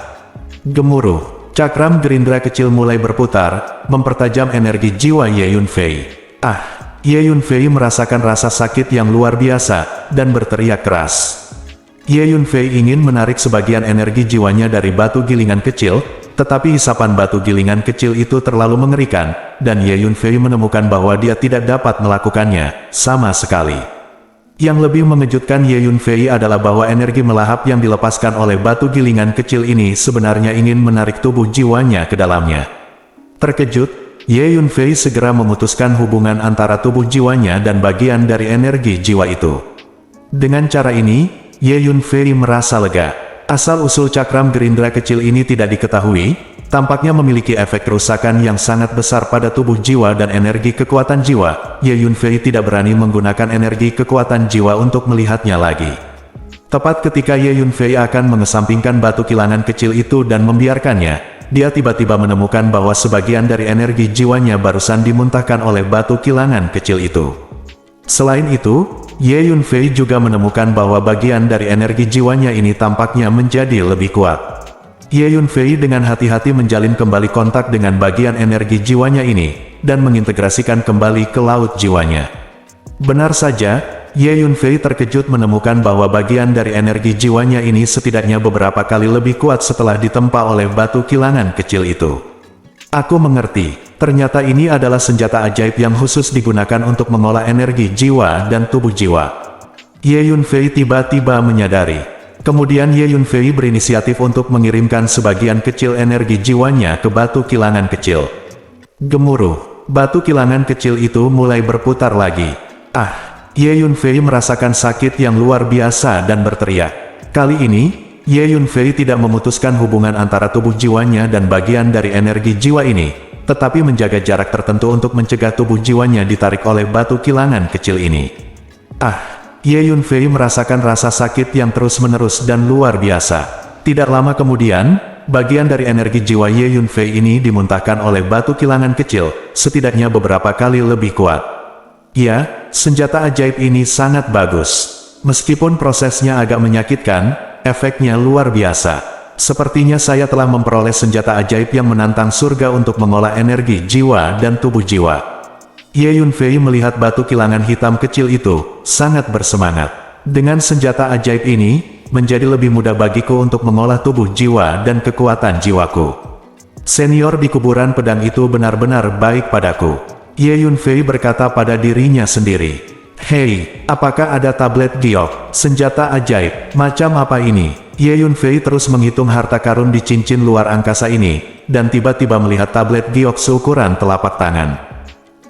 Gemuruh, cakram gerindra kecil mulai berputar, mempertajam energi jiwa Ye Yunfei. Ye Yunfei merasakan rasa sakit yang luar biasa, dan berteriak keras. Ye Yunfei ingin menarik sebagian energi jiwanya dari batu gilingan kecil, tetapi hisapan batu gilingan kecil itu terlalu mengerikan, dan Ye Yunfei menemukan bahwa dia tidak dapat melakukannya, sama sekali. Yang lebih mengejutkan Ye Yunfei adalah bahwa energi melahap yang dilepaskan oleh batu gilingan kecil ini sebenarnya ingin menarik tubuh jiwanya ke dalamnya. Terkejut, Ye Yunfei segera memutuskan hubungan antara tubuh jiwanya dan bagian dari energi jiwa itu. Dengan cara ini, Ye Yunfei merasa lega. Asal-usul cakram gerindra kecil ini tidak diketahui, tampaknya memiliki efek kerusakan yang sangat besar pada tubuh jiwa dan energi kekuatan jiwa. Ye Yunfei tidak berani menggunakan energi kekuatan jiwa untuk melihatnya lagi. Tepat ketika Ye Yunfei akan mengesampingkan batu kilangan kecil itu dan membiarkannya, dia tiba-tiba menemukan bahwa sebagian dari energi jiwanya barusan dimuntahkan oleh batu kilangan kecil itu. Selain itu, Ye Yunfei juga menemukan bahwa bagian dari energi jiwanya ini tampaknya menjadi lebih kuat. Ye Yunfei dengan hati-hati menjalin kembali kontak dengan bagian energi jiwanya ini, dan mengintegrasikan kembali ke laut jiwanya. Benar saja, Ye Yunfei terkejut menemukan bahwa bagian dari energi jiwanya ini setidaknya beberapa kali lebih kuat setelah ditempa oleh batu kilangan kecil itu. Aku mengerti, ternyata ini adalah senjata ajaib yang khusus digunakan untuk mengolah energi jiwa dan tubuh jiwa. Ye Yunfei tiba-tiba menyadari. Kemudian Ye Yunfei berinisiatif untuk mengirimkan sebagian kecil energi jiwanya ke batu kilangan kecil. Gemuruh, batu kilangan kecil itu mulai berputar lagi. Ye Yunfei merasakan sakit yang luar biasa dan berteriak. Kali ini, Ye Yunfei tidak memutuskan hubungan antara tubuh jiwanya dan bagian dari energi jiwa ini, tetapi menjaga jarak tertentu untuk mencegah tubuh jiwanya ditarik oleh batu kilangan kecil ini. Ye Yunfei merasakan rasa sakit yang terus-menerus dan luar biasa. Tidak lama kemudian, bagian dari energi jiwa Ye Yunfei ini dimuntahkan oleh batu kilangan kecil, setidaknya beberapa kali lebih kuat. Ya, senjata ajaib ini sangat bagus. Meskipun prosesnya agak menyakitkan, efeknya luar biasa. Sepertinya saya telah memperoleh senjata ajaib yang menantang surga untuk mengolah energi jiwa dan tubuh jiwa. Ye Yunfei melihat batu kilangan hitam kecil itu, sangat bersemangat. Dengan senjata ajaib ini, menjadi lebih mudah bagiku untuk mengolah tubuh jiwa dan kekuatan jiwaku. Senior di kuburan pedang itu benar-benar baik padaku. Ye Yunfei berkata pada dirinya sendiri. Hei, apakah ada tablet giok, senjata ajaib, macam apa ini? Ye Yunfei terus menghitung harta karun di cincin luar angkasa ini, dan tiba-tiba melihat tablet giok seukuran telapak tangan.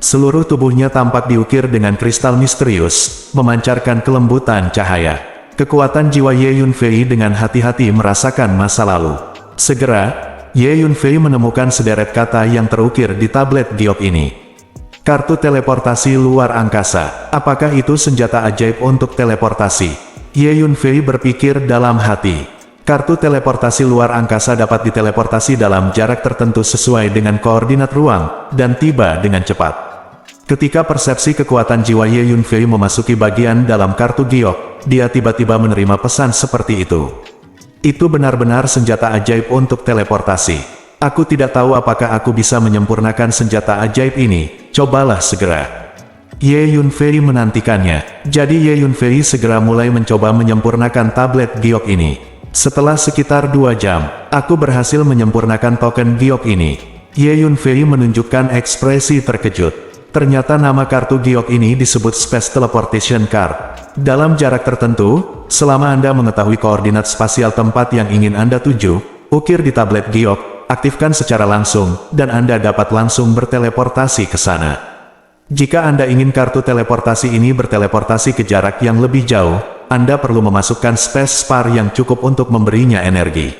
Seluruh tubuhnya tampak diukir dengan kristal misterius, memancarkan kelembutan cahaya. Kekuatan jiwa Ye Yunfei dengan hati-hati merasakan masa lalu. Segera, Ye Yunfei menemukan sederet kata yang terukir di tablet giok ini. Kartu teleportasi luar angkasa. Apakah itu senjata ajaib untuk teleportasi? Ye Yunfei berpikir dalam hati. Kartu teleportasi luar angkasa dapat diteleportasi dalam jarak tertentu sesuai dengan koordinat ruang, dan tiba dengan cepat. Ketika persepsi kekuatan jiwa Ye Yunfei memasuki bagian dalam kartu giok, dia tiba-tiba menerima pesan seperti itu. Itu benar-benar senjata ajaib untuk teleportasi. Aku tidak tahu apakah aku bisa menyempurnakan senjata ajaib ini, cobalah segera. Ye Yunfei menantikannya, jadi Ye Yunfei segera mulai mencoba menyempurnakan tablet giok ini. Setelah sekitar 2 jam, aku berhasil menyempurnakan token giok ini. Ye Yunfei menunjukkan ekspresi terkejut. Ternyata nama kartu giok ini disebut Space Teleportation Card. Dalam jarak tertentu, selama Anda mengetahui koordinat spasial tempat yang ingin Anda tuju, ukir di tablet giok, aktifkan secara langsung, dan Anda dapat langsung berteleportasi ke sana. Jika Anda ingin kartu teleportasi ini berteleportasi ke jarak yang lebih jauh, Anda perlu memasukkan space spar yang cukup untuk memberinya energi.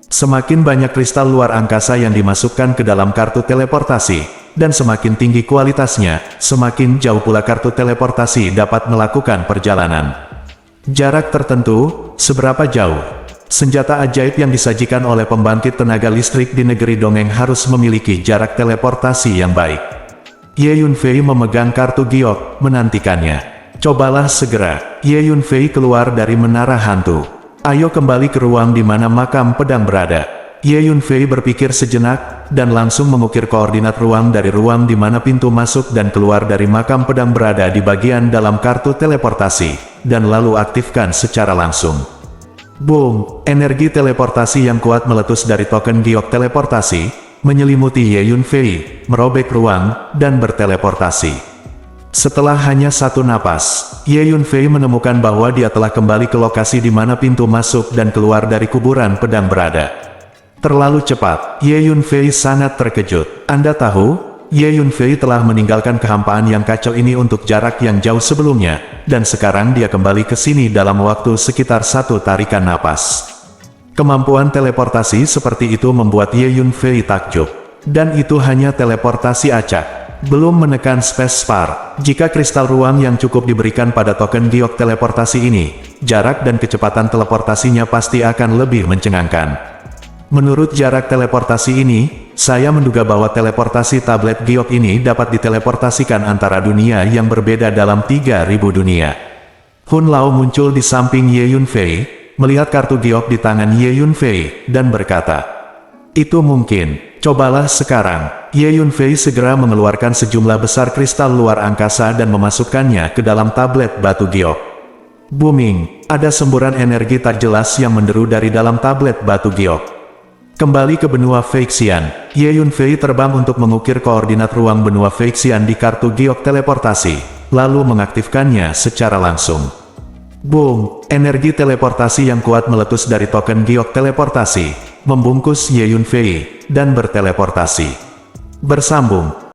Semakin banyak kristal luar angkasa yang dimasukkan ke dalam kartu teleportasi, dan semakin tinggi kualitasnya, semakin jauh pula kartu teleportasi dapat melakukan perjalanan. Jarak tertentu, seberapa jauh? Senjata ajaib yang disajikan oleh pembangkit tenaga listrik di negeri dongeng harus memiliki jarak teleportasi yang baik. Ye Yunfei memegang kartu giok, menantikannya. Cobalah segera. Ye Yunfei keluar dari menara hantu. Ayo kembali ke ruang di mana makam pedang berada. Ye Yunfei berpikir sejenak, dan langsung mengukir koordinat ruang dari ruang di mana pintu masuk dan keluar dari makam pedang berada di bagian dalam kartu teleportasi, dan lalu aktifkan secara langsung. Boom! Energi teleportasi yang kuat meletus dari token giok teleportasi, menyelimuti Ye Yunfei, merobek ruang, dan berteleportasi. Setelah hanya 1 napas, Ye Yunfei menemukan bahwa dia telah kembali ke lokasi di mana pintu masuk dan keluar dari kuburan pedang berada. Terlalu cepat, Ye Yunfei sangat terkejut. Anda tahu, Ye Yunfei telah meninggalkan kehampaan yang kacau ini untuk jarak yang jauh sebelumnya, dan sekarang dia kembali ke sini dalam waktu sekitar 1 tarikan napas. Kemampuan teleportasi seperti itu membuat Ye Yunfei takjub. Dan itu hanya teleportasi acak, belum menekan space spar. Jika kristal ruang yang cukup diberikan pada token giok teleportasi ini, jarak dan kecepatan teleportasinya pasti akan lebih mencengangkan. Menurut jarak teleportasi ini, saya menduga bahwa teleportasi tablet giok ini dapat diteleportasikan antara dunia yang berbeda dalam 3.000 dunia. Hun Lao muncul di samping Ye Yunfei, melihat kartu giok di tangan Ye Yunfei, dan berkata, "Itu mungkin, cobalah sekarang." Ye Yunfei segera mengeluarkan sejumlah besar kristal luar angkasa dan memasukkannya ke dalam tablet batu giok. Booming, ada semburan energi tak jelas yang menderu dari dalam tablet batu giok. Kembali ke benua Feixian, Ye Yunfei terbang untuk mengukir koordinat ruang benua Feixian di kartu giok teleportasi, lalu mengaktifkannya secara langsung. Boom, energi teleportasi yang kuat meletus dari token giok teleportasi, membungkus Ye Yunfei, dan berteleportasi. Bersambung.